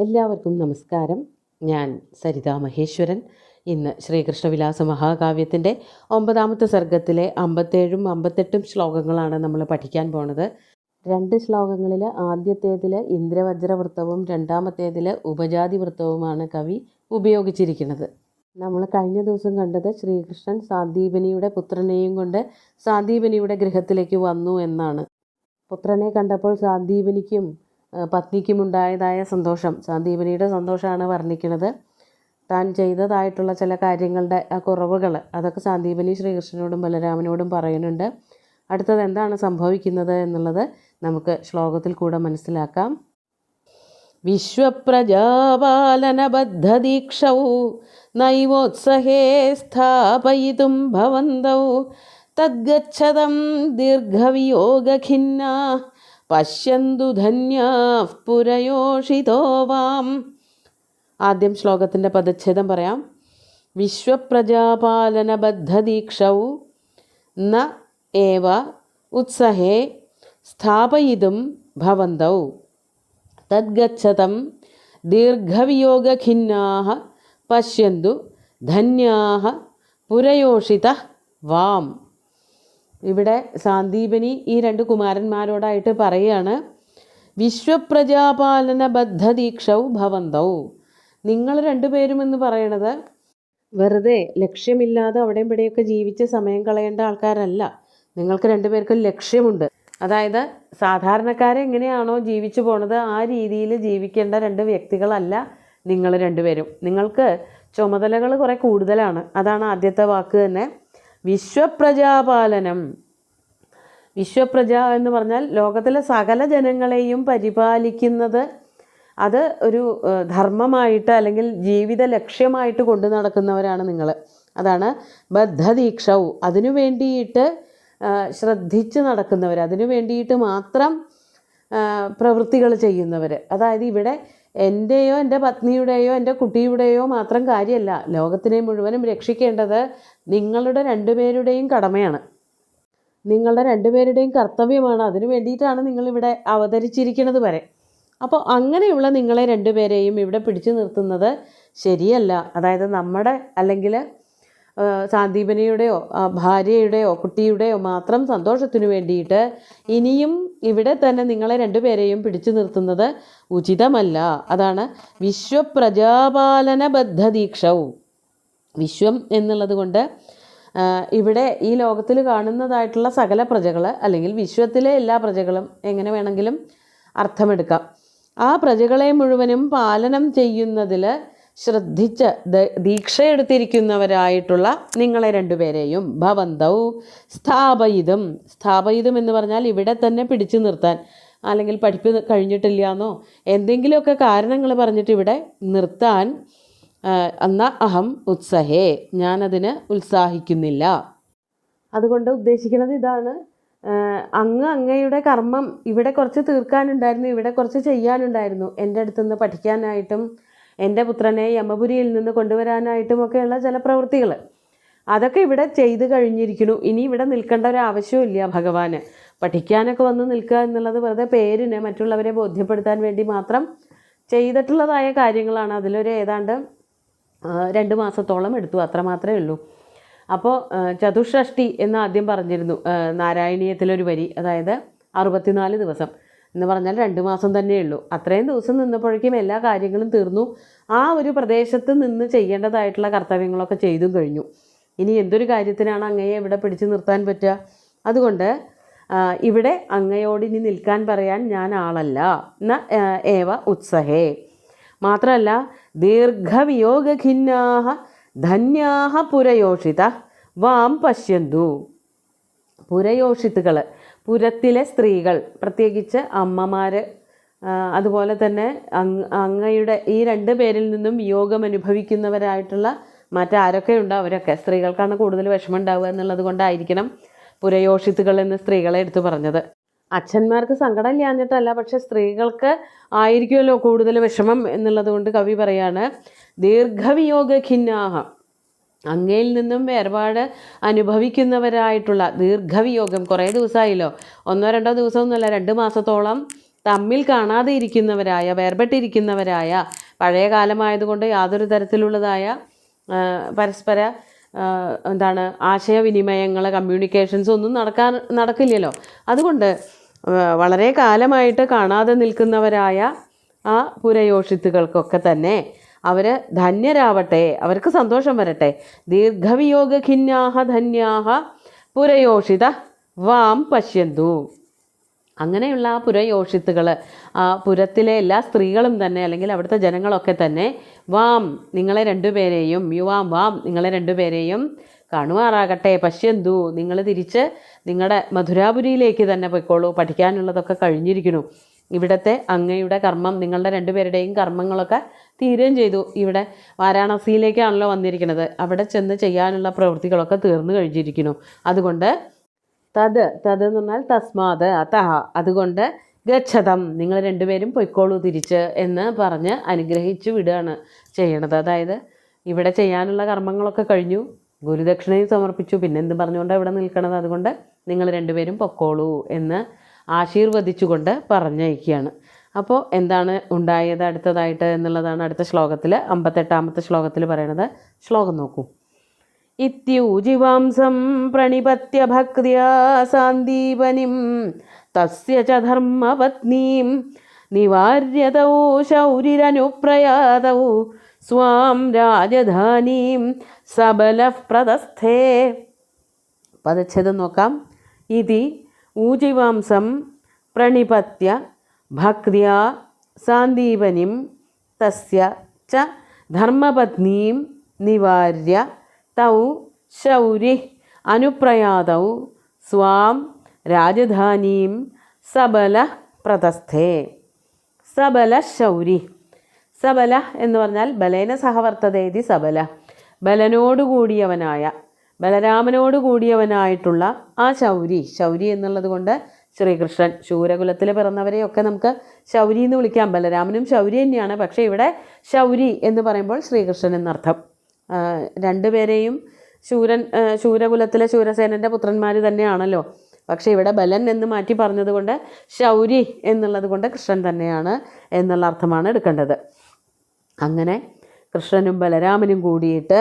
എല്ലാവർക്കും നമസ്കാരം. ഞാൻ സരിതാ മഹേശ്വരൻ. ഇന്ന് ശ്രീകൃഷ്ണവിലാസ മഹാകാവ്യത്തിൻ്റെ 9ാമത്തെ സർഗത്തിലെ 57ഉം 58ഉം ശ്ലോകങ്ങളാണ് നമ്മൾ പഠിക്കാൻ പോണത്. 2 ശ്ലോകങ്ങളിൽ ആദ്യത്തേതിൽ ഇന്ദ്രവജ്രവൃത്തവും രണ്ടാമത്തേതിൽ ഉപജാതി വൃത്തവുമാണ് കവി ഉപയോഗിച്ചിരിക്കുന്നത്. നമ്മൾ കഴിഞ്ഞ ദിവസം കണ്ടത് ശ്രീകൃഷ്ണൻ സാന്ദീപനിയുടെ പുത്രനെയും കൊണ്ട് സാന്ദീപനിയുടെ ഗൃഹത്തിലേക്ക് വന്നു എന്നാണ്. പുത്രനെ കണ്ടപ്പോൾ സാന്ദീപനിക്കും പത്നിക്കുമുണ്ടായതായ സന്തോഷം, സാന്ദീപനിയുടെ സന്തോഷമാണ് വർണ്ണിക്കുന്നത്. താൻ ചെയ്തതായിട്ടുള്ള ചില കാര്യങ്ങളുടെ കുറവുകൾ അതൊക്കെ സാന്ദീപനി ശ്രീകൃഷ്ണനോടും ബലരാമനോടും പറയുന്നുണ്ട്. അടുത്തത് എന്താണ് സംഭവിക്കുന്നത് എന്നുള്ളത് നമുക്ക് ശ്ലോകത്തിൽ കൂടെ മനസ്സിലാക്കാം. വിശ്വപ്രജാപാലനബദ്ധദീക്ഷൗ നൈവോത്സഹേ സ്ഥാപയിതും ഭവന്തൗ തദ്ഗച്ഛതം ദീർഘവിയോഗഖിന്നാ പശ്യന്തു ധന്യാഃ പുരയോഷിതോ വാം. ആദ്യം ശ്ലോകത്തിൻ്റെ പദച്ഛേദം പറയാം. വിശ്വപ്രജാപാലനബദ്ധദീക്ഷൗ ന ഏവ ഉത്സഹേ സ്ഥാപയിതും ഭവന്തൗ തദ്ഗച്ഛതം ദീർഘവിയോഗഖിന്നാഃ പശ്യന്തു ധന്യാഃ പുരയോഷിതഃ വാം. ഇവിടെ സാന്ദീപനി ഈ 2 കുമാരന്മാരോടായിട്ട് പറയുകയാണ്, വിശ്വപ്രജാപാലന ബദ്ധദീക്ഷൗ ഭവന്തൗ. നിങ്ങൾ 2 പേരും എന്ന് പറയണത് വെറുതെ ലക്ഷ്യമില്ലാതെ അവിടെയും ഇവിടെയൊക്കെ ജീവിച്ച് സമയം കളയേണ്ട ആൾക്കാരല്ല. നിങ്ങൾക്ക് 2 പേർക്കും ലക്ഷ്യമുണ്ട്. അതായത് സാധാരണക്കാരെ എങ്ങനെയാണോ ജീവിച്ചു പോണത് ആ രീതിയിൽ ജീവിക്കേണ്ട 2 വ്യക്തികളല്ല നിങ്ങൾ 2 പേരും. നിങ്ങൾക്ക് ചുമതലകൾ കുറേ കൂടുതലാണ്. അതാണ് ആദ്യത്തെ വാക്ക് തന്നെ. വിശ്വപ്രജാപാലനം. വിശ്വപ്രജ എന്ന് പറഞ്ഞാൽ ലോകത്തിലെ സകല ജനങ്ങളെയും പരിപാലിക്കുന്നത്. അത് ഒരു ധർമ്മമായിട്ട് അല്ലെങ്കിൽ ജീവിത ലക്ഷ്യമായിട്ട് കൊണ്ടു നടക്കുന്നവരാണ് നിങ്ങൾ. അതാണ് ബദ്ധദീക്ഷൗ. അതിനു വേണ്ടിയിട്ട് ശ്രദ്ധിച്ച് നടക്കുന്നവർ, അതിനു വേണ്ടിയിട്ട് മാത്രം പ്രവൃത്തികൾ ചെയ്യുന്നവർ. അതായത് ഇവിടെ എൻ്റെയോ എൻ്റെ പത്നിയുടെയോ എൻ്റെ കുട്ടിയുടെയോ മാത്രം കാര്യമല്ല, ലോകത്തിനെ മുഴുവനും രക്ഷിക്കേണ്ടത് നിങ്ങളുടെ 2 പേരുടെയും കടമയാണ്, നിങ്ങളുടെ 2 പേരുടെയും കർത്തവ്യമാണ്. അതിനു വേണ്ടിയിട്ടാണ് നിങ്ങളിവിടെ അവതരിച്ചിരിക്കുന്നത് വരെ. അപ്പോൾ അങ്ങനെയുള്ള നിങ്ങളെ 2 പേരെയും ഇവിടെ പിടിച്ചു നിർത്തുന്നത് ശരിയല്ല. അതായത് നമ്മുടെ അല്ലെങ്കിൽ സാന്ദീപനിയുടെയോ ഭാര്യയുടെയോ കുട്ടിയുടെയോ മാത്രം സന്തോഷത്തിനു വേണ്ടിയിട്ട് ഇനിയും ഇവിടെ തന്നെ നിങ്ങളെ 2 പേരെയും പിടിച്ചു നിർത്തുന്നത് ഉചിതമല്ല. അതാണ് വിശ്വപ്രജാപാലന ബദ്ധദീക്ഷൗ. വിശ്വം എന്നുള്ളത് കൊണ്ട് ഇവിടെ ഈ ലോകത്തിൽ കാണുന്നതായിട്ടുള്ള സകല പ്രജകൾ അല്ലെങ്കിൽ വിശ്വത്തിലെ എല്ലാ പ്രജകളും എങ്ങനെ വേണമെങ്കിലും അർത്ഥമെടുക്കാം. ആ പ്രജകളെ മുഴുവനും പാലനം ചെയ്യുന്നതിൽ ശ്രദ്ധിച്ച് ദീക്ഷയെടുത്തിരിക്കുന്നവരായിട്ടുള്ള നിങ്ങളെ 2 പേരെയും ഭവന്തൗ സ്ഥാപയിതും. സ്ഥാപയിതും എന്ന് പറഞ്ഞാൽ ഇവിടെ തന്നെ പിടിച്ചു നിർത്താൻ, അല്ലെങ്കിൽ പഠിപ്പ് കഴിഞ്ഞിട്ടില്ലയെന്നോ എന്തെങ്കിലുമൊക്കെ കാരണങ്ങൾ പറഞ്ഞിട്ട് ഇവിടെ നിർത്താൻ. അന്ന അഹം ഉത്സഹേ, ഞാനതിന് ഉത്സാഹിക്കുന്നില്ല. അതുകൊണ്ട് ഉദ്ദേശിക്കുന്നത് ഇതാണ്, അങ്ങയുടെ കർമ്മം ഇവിടെ കുറച്ച് തീർക്കാനുണ്ടായിരുന്നു, ഇവിടെ കുറച്ച് ചെയ്യാനുണ്ടായിരുന്നു. എൻ്റെ അടുത്തുനിന്ന് പഠിക്കാനായിട്ടും എൻ്റെ പുത്രനെ യമപുരിയിൽ നിന്ന് കൊണ്ടുവരാനായിട്ടുമൊക്കെയുള്ള ചില പ്രവൃത്തികൾ അതൊക്കെ ഇവിടെ ചെയ്ത് കഴിഞ്ഞിരിക്കുന്നു. ഇനി ഇവിടെ നിൽക്കേണ്ട ഒരു ആവശ്യമില്ല ഭഗവാന്. പഠിക്കാനൊക്കെ വന്ന് നിൽക്കുക എന്നുള്ളത് വെറുതെ പേരിന് മറ്റുള്ളവരെ ബോധ്യപ്പെടുത്താൻ വേണ്ടി മാത്രം ചെയ്തിട്ടുള്ളതായ കാര്യങ്ങളാണ്. അതിലൊരു ഏതാണ്ട് 2 മാസത്തോളം എടുത്തു, അത്ര മാത്രമേ ഉള്ളൂ. അപ്പോൾ ചതുഷ്ഷഷ്ടി എന്ന് ആദ്യം പറഞ്ഞിരുന്നു നാരായണീയത്തിലൊരു വരി, അതായത് 64 ദിവസം എന്ന് പറഞ്ഞാൽ 2 മാസം തന്നെയുള്ളൂ. അത്രയും ദിവസം നിന്നപ്പോഴേക്കും എല്ലാ കാര്യങ്ങളും തീർന്നു. ആ ഒരു പ്രദേശത്ത് നിന്ന് ചെയ്യേണ്ടതായിട്ടുള്ള കർത്തവ്യങ്ങളൊക്കെ ചെയ്തും കഴിഞ്ഞു. ഇനി എന്തൊരു കാര്യത്തിനാണ് അങ്ങയെ ഇവിടെ പിടിച്ചു നിർത്താൻ പറ്റുക? അതുകൊണ്ട് ഇവിടെ അങ്ങയോട് ഇനി നിൽക്കാൻ പറയാൻ ഞാൻ ആളല്ല. ന ഏവ ഉത്സഹേ. മാത്രമല്ല ദീർഘവിയോഗഖിന്നാഃ ധന്യാഃ പുരയോഷിതഃ വാം പശ്യന്തു. പുരയോഷിത്തുകൾ, പുരത്തിലെ സ്ത്രീകൾ, പ്രത്യേകിച്ച് അമ്മമാർ, അതുപോലെ തന്നെ അങ്ങയുടെ ഈ 2 പേരിൽ നിന്നും വിയോഗം അനുഭവിക്കുന്നവരായിട്ടുള്ള മറ്റാരൊക്കെ ഉണ്ടോ അവരൊക്കെ. സ്ത്രീകൾക്കാണ് കൂടുതൽ വിഷമം ഉണ്ടാവുക എന്നുള്ളത് കൊണ്ടായിരിക്കണം പുരയോഷിത്തുകൾ എന്ന് സ്ത്രീകളെ എടുത്തു പറഞ്ഞത്. അച്ഛന്മാർക്ക് സങ്കടം ഇല്ലാഞ്ഞിട്ടല്ല, പക്ഷെ സ്ത്രീകൾക്ക് ആയിരിക്കുമല്ലോ കൂടുതൽ വിഷമം എന്നുള്ളത് കൊണ്ട് കവി പറയാണ് ദീർഘവിയോഗഖിന്നാഃ. അങ്ങയിൽ നിന്നും വേർപാട് അനുഭവിക്കുന്നവരായിട്ടുള്ള ദീർഘവിയോഗം. കുറേ ദിവസമായല്ലോ, 1-2 ദിവസമൊന്നുമല്ല, 2 മാസത്തോളം തമ്മിൽ കാണാതെ ഇരിക്കുന്നവരായ, വേർപെട്ടിരിക്കുന്നവരായ, പഴയ കാലമായതുകൊണ്ട് യാതൊരു തരത്തിലുള്ളതായ പരസ്പര ആശയവിനിമയങ്ങൾ, കമ്മ്യൂണിക്കേഷൻസ് ഒന്നും നടക്കില്ലല്ലോ. അതുകൊണ്ട് വളരെ കാലമായിട്ട് കാണാതെ നിൽക്കുന്നവരായ ആ പുരയോഷിത്തുകൾക്കൊക്കെ തന്നെ അവർ ധന്യരാവട്ടെ, അവർക്ക് സന്തോഷം വരട്ടെ. ദീർഘവിയോഗഖിന്നാഹ ധന്യാഹ പുരയോഷിത വാം പശ്യന്തു. അങ്ങനെയുള്ള ആ പുരയോഷിത്തുകൾ, ആ പുരത്തിലെ എല്ലാ സ്ത്രീകളും തന്നെ, അല്ലെങ്കിൽ അവിടുത്തെ ജനങ്ങളൊക്കെ തന്നെ വാം നിങ്ങളെ രണ്ടുപേരെയും, യുവാം വാം നിങ്ങളെ രണ്ടുപേരെയും കാണുമാറാകട്ടെ. പശ്യന്തു നിങ്ങൾ തിരിച്ച് നിങ്ങളുടെ മധുരാപുരിയിലേക്ക് തന്നെ പോയിക്കോളൂ. പഠിക്കാനുള്ളതൊക്കെ കഴിഞ്ഞിരിക്കുന്നു. ഇവിടുത്തെ അങ്ങയുടെ കർമ്മം, നിങ്ങളുടെ രണ്ടുപേരുടെയും കർമ്മങ്ങളൊക്കെ തീരുകയും ചെയ്തു. ഇവിടെ വാരാണസിയിലേക്കാണല്ലോ വന്നിരിക്കുന്നത്. അവിടെ ചെന്ന് ചെയ്യാനുള്ള പ്രവൃത്തികളൊക്കെ തീർന്നു കഴിഞ്ഞിരിക്കുന്നു. അതുകൊണ്ട് തത് എന്ന് പറഞ്ഞാൽ തസ്മാത് അതഹ, അതുകൊണ്ട് ഗച്ഛതം നിങ്ങൾ രണ്ടുപേരും പൊയ്ക്കോളൂ തിരിച്ച് എന്ന് പറഞ്ഞ് അനുഗ്രഹിച്ചു വിടുകയാണ് ചെയ്യണത്. അതായത് ഇവിടെ ചെയ്യാനുള്ള കർമ്മങ്ങളൊക്കെ കഴിഞ്ഞു, ഗുരുദക്ഷിണയും സമർപ്പിച്ചു, പിന്നെന്ത് പറഞ്ഞുകൊണ്ടാണ് ഇവിടെ നിൽക്കണത്. അതുകൊണ്ട് നിങ്ങൾ രണ്ടുപേരും പൊക്കോളൂ എന്ന് ആശീർവദിച്ചുകൊണ്ട് പറഞ്ഞയക്കുകയാണ്. അപ്പോൾ എന്താണ് ഉണ്ടായത് അടുത്തതായിട്ട് എന്നുള്ളതാണ് അടുത്ത ശ്ലോകത്തിൽ, 58ാമത്തെ ശ്ലോകത്തിൽ പറയണത്. ശ്ലോകം നോക്കൂ. ഇത്യൂജിവാംസം പ്രണിപത്യ ഭക്ത്യാ സാന്ദീപനിം തസ്യ ച ധർമ്മപത്നീം നിവാര്യതൗ ശൗരിരനുപ്രയാതൗ സ്വാം രാജധാനീം സബലഃ പ്രതസ്ഥേ. പദച്ഛേദം നോക്കാം. ഇതി ഊജിവാംസം പ്രണിപത്യ ഭക്ത്യാ സാന്ദീപനിം തസ്യ ച ധർമ്മപത്നീം നിവാര്യ തൗ ശൗരി അനുപ്രയാതൗ സ്വാം രാജധാനീം സബല പ്രതസ്ഥേ. സബല ശൗരി. സബല എന്ന് പറഞ്ഞാൽ ബലേന സഹവർത്തതേതി സബല, ബലനോടുകൂടിയവനായ, ബലരാമനോട് കൂടിയവനായിട്ടുള്ള ആ ശൗരി. ശൗരി എന്നുള്ളത് കൊണ്ട് ശ്രീകൃഷ്ണൻ, ശൂരകുലത്തിൽ പിറന്നവരെയൊക്കെ നമുക്ക് ശൗരി എന്ന് വിളിക്കാം. ബലരാമനും ശൗരി തന്നെയാണ്. പക്ഷേ ഇവിടെ ശൗരി എന്ന് പറയുമ്പോൾ ശ്രീകൃഷ്ണൻ എന്നർത്ഥം. രണ്ടുപേരെയും ശൂരകുലത്തിലെ ശൂരസേനൻ്റെ പുത്രന്മാർ തന്നെയാണല്ലോ. പക്ഷേ ഇവിടെ ബലൻ എന്ന് മാറ്റി പറഞ്ഞതുകൊണ്ട് ശൗരി എന്നുള്ളത് കൊണ്ട് കൃഷ്ണൻ തന്നെയാണ് എന്നുള്ള അർത്ഥമാണ് എടുക്കേണ്ടത്. അങ്ങനെ കൃഷ്ണനും ബലരാമനും കൂടിയിട്ട്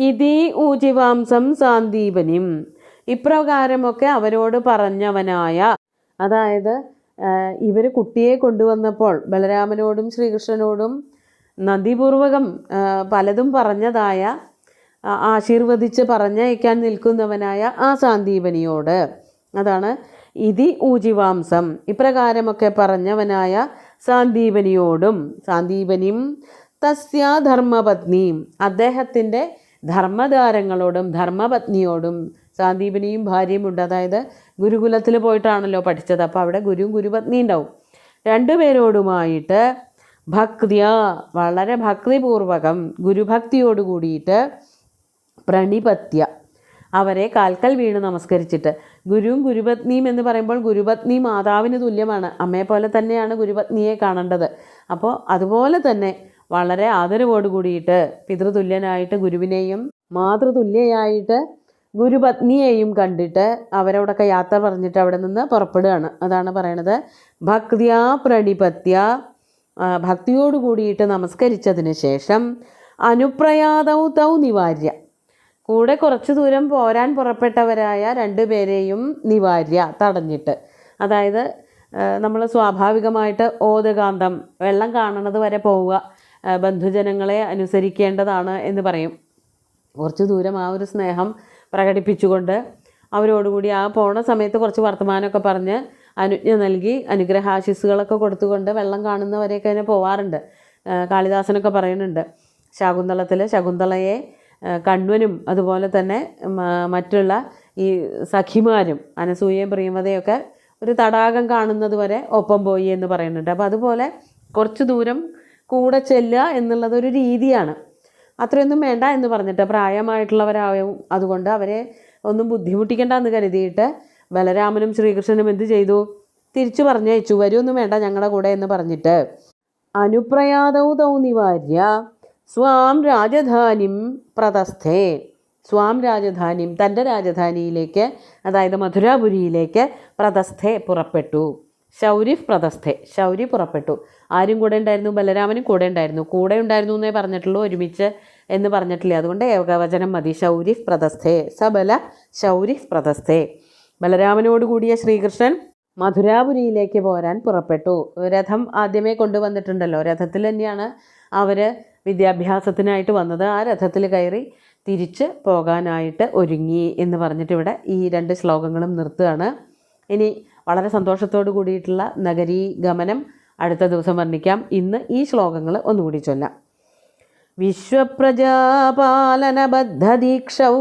ഇതി ഊജിവാംസം സാന്ദീപനിം, ഇപ്രകാരമൊക്കെ അവരോട് പറഞ്ഞവനായ, അതായത് ഇവർ കുട്ടിയെ കൊണ്ടുവന്നപ്പോൾ ബലരാമനോടും ശ്രീകൃഷ്ണനോടും നന്ദിപൂർവകം പലതും പറഞ്ഞതായ, ആശീർവദിച്ച് പറഞ്ഞയക്കാൻ നിൽക്കുന്നവനായ ആ സാന്ദീപനിയോട്, അതാണ് ഇതി ഊജിവാംസം, ഇപ്രകാരമൊക്കെ പറഞ്ഞവനായ സാന്ദീപനിയോടും, സാന്ദീപനിയും തസ്യ ധർമ്മപത്നിയും, അദ്ദേഹത്തിൻ്റെ ധർമ്മധാരങ്ങളോടും ധർമ്മപത്നിയോടും. സാന്ദീപനിയും ഭാര്യയുമുണ്ട്. അതായത് ഗുരുകുലത്തിൽ പോയിട്ടാണല്ലോ പഠിച്ചത്. അപ്പോൾ അവിടെ ഗുരുവും ഗുരുപത്നി ഉണ്ടാവും. രണ്ടുപേരോടുമായിട്ട് ഭക്തിയ, വളരെ ഭക്തിപൂർവകം ഗുരുഭക്തിയോട് കൂടിയിട്ട് പ്രണിപത്യ, അവരെ കാൽക്കൽ വീണ് നമസ്കരിച്ചിട്ട്. ഗുരുവും ഗുരുപത്നിയും എന്ന് പറയുമ്പോൾ ഗുരുപത്നി മാതാവിന് തുല്യമാണ്. അമ്മയെ പോലെ തന്നെയാണ് ഗുരുപത്നിയെ കാണേണ്ടത്. അപ്പോൾ അതുപോലെ തന്നെ വളരെ ആദരവോട് കൂടിയിട്ട് പിതൃതുല്യനായിട്ട് ഗുരുവിനെയും മാതൃതുല്യയായിട്ട് ഗുരുപത്നിയെയും കണ്ടിട്ട് അവരോടൊക്കെ യാത്ര പറഞ്ഞിട്ട് അവിടെ നിന്ന് പുറപ്പെടുകയാണ്. അതാണ് പറയണത്. ഭക്തിയാ പ്രണിപത്യ, ഭക്തിയോട് കൂടിയിട്ട് നമസ്കരിച്ചതിന് ശേഷം അനുപ്രയാതൗ തൗ നിവാര്യ, കൂടെ കുറച്ച് ദൂരം പോരാൻ പുറപ്പെട്ടവരായ രണ്ടുപേരെയും നിവാര്യ, തടഞ്ഞിട്ട്. അതായത് നമ്മൾ സ്വാഭാവികമായിട്ട് ഓതകാന്തം, വെള്ളം കാണുന്നത് വരെ പോവുക, ബന്ധുജനങ്ങളെ അനുസരിക്കേണ്ടതാണ് എന്ന് പറയും. കുറച്ച് ദൂരം ആ ഒരു സ്നേഹം പ്രകടിപ്പിച്ചുകൊണ്ട് അവരോടുകൂടി ആ പോണ സമയത്ത് കുറച്ച് വർത്തമാനമൊക്കെ പറഞ്ഞ് അനുജ്ഞ നൽകി അനുഗ്രഹാശിസ്സുകളൊക്കെ കൊടുത്തുകൊണ്ട് വെള്ളം കാണുന്നവരെയൊക്കെ തന്നെ പോവാറുണ്ട്. കാളിദാസനൊക്കെ പറയുന്നുണ്ട്, ശാകുന്തളത്തിൽ ശകുന്തളയെ കണ്വനും അതുപോലെ തന്നെ മറ്റുള്ള ഈ സഖിമാരും അനസൂയയും പ്രിയമതയൊക്കെ ഒരു തടാകം കാണുന്നത് വരെ ഒപ്പം പോയി എന്ന് പറയുന്നുണ്ട്. അപ്പോൾ അതുപോലെ കുറച്ച് ദൂരം കൂടെ ചെല്ലുക എന്നുള്ളതൊരു രീതിയാണ്. അത്രയൊന്നും വേണ്ട എന്ന് പറഞ്ഞിട്ട് പ്രായമായിട്ടുള്ളവരാവും, അതുകൊണ്ട് അവരെ ഒന്നും ബുദ്ധിമുട്ടിക്കേണ്ട എന്ന് കരുതിയിട്ട് ബലരാമനും ശ്രീകൃഷ്ണനും എന്ത് ചെയ്തു? തിരിച്ചു പറഞ്ഞയച്ചു, വരുമൊന്നും വേണ്ട ഞങ്ങളുടെ കൂടെ എന്ന് പറഞ്ഞിട്ട്. അനുപ്രയാതൗ തൗ നിവാര്യ സ്വാം രാജധാനിം പ്രതസ്ഥേ, സ്വാം രാജധാനിം, തൻ്റെ രാജധാനിയിലേക്ക്, അതായത് മധുരാപുരിയിലേക്ക് പ്രതസ്ഥേ പുറപ്പെട്ടു. ശൗരിഫ് പ്രതസ്ഥെ, ശൗരി പുറപ്പെട്ടു. ആരും കൂടെ ഉണ്ടായിരുന്നു? ബലരാമനും കൂടെ ഉണ്ടായിരുന്നു. കൂടെ ഉണ്ടായിരുന്നു എന്നേ പറഞ്ഞിട്ടുള്ളൂ, ഒരുമിച്ച് എന്ന് പറഞ്ഞിട്ടില്ല. അതുകൊണ്ട് ഏകവചനം മതി. ശൗരിഫ് പ്രതസ്ഥെ, സബല ശൗരിഫ് പ്രതസ്ഥെ. ബലരാമനോട് കൂടിയ ശ്രീകൃഷ്ണൻ മധുരാപുരിയിലേക്ക് പോരാൻ പുറപ്പെട്ടു. രഥം ആദ്യമേ കൊണ്ടുവന്നിട്ടുണ്ടല്ലോ, രഥത്തിൽ തന്നെയാണ് അവർ വിദ്യാഭ്യാസത്തിനായിട്ട് വന്നത്. ആ രഥത്തിൽ കയറി തിരിച്ച് പോകാനായിട്ട് ഒരുങ്ങി എന്ന് പറഞ്ഞിട്ട് ഇവിടെ ഈ 2 ശ്ലോകങ്ങളും നിർത്തുകയാണ്. ഇനി വളരെ സന്തോഷത്തോടു കൂടിയിട്ടുള്ള നഗരീ ഗമനം അടുത്ത ദിവസം വർണ്ണിക്കാം. ഇന്ന് ഈ ശ്ലോകങ്ങൾ ഒന്നുകൂടി ചൊല്ലാം. വിശ്വപ്രജാപാലനബദ്ധദീക്ഷൗ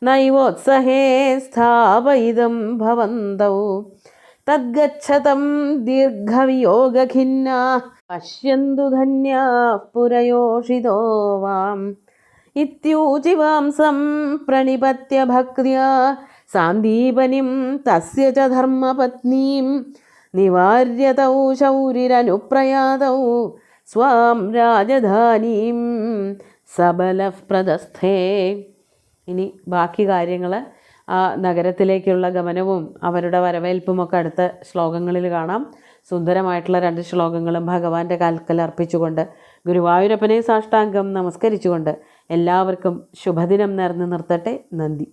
നൈവോത്സഹേ സ്ഥാപയിതും ഭവന്തൗ തദ്ഗച്ഛതം ദീർഘവിയോഗഖിന്നാ പശ്യന്തു ധന്യാഃ പുരയോഷിതോ വാം ഇത്യൂചിവാംസം പ്രണിപത്യ ഭക്ത്യാ സാന്ദീപനിം തസ്യ ച ധർമ്മപത്നീം നിവാര്യതൗ ശൗരിരനുപ്രയാതൗ സ്വാം രാജധാനീം സബലഃ പ്രതസ്ഥേ. ഇനി ബാക്കി കാര്യങ്ങൾ ആ നഗരത്തിലേക്കുള്ള ഗമനവും അവരുടെ വരവേൽപ്പുമൊക്കെ അടുത്ത ശ്ലോകങ്ങളിൽ കാണാം. സുന്ദരമായിട്ടുള്ള 2 ശ്ലോകങ്ങളും ഭഗവാന്റെ കാൽക്കൽ അർപ്പിച്ചുകൊണ്ട് ഗുരുവായൂരപ്പനെ സാഷ്ടാംഗം നമസ്കരിച്ചുകൊണ്ട് എല്ലാവർക്കും ശുഭദിനം നേർന്ന് നിർത്തട്ടെ. നന്ദി.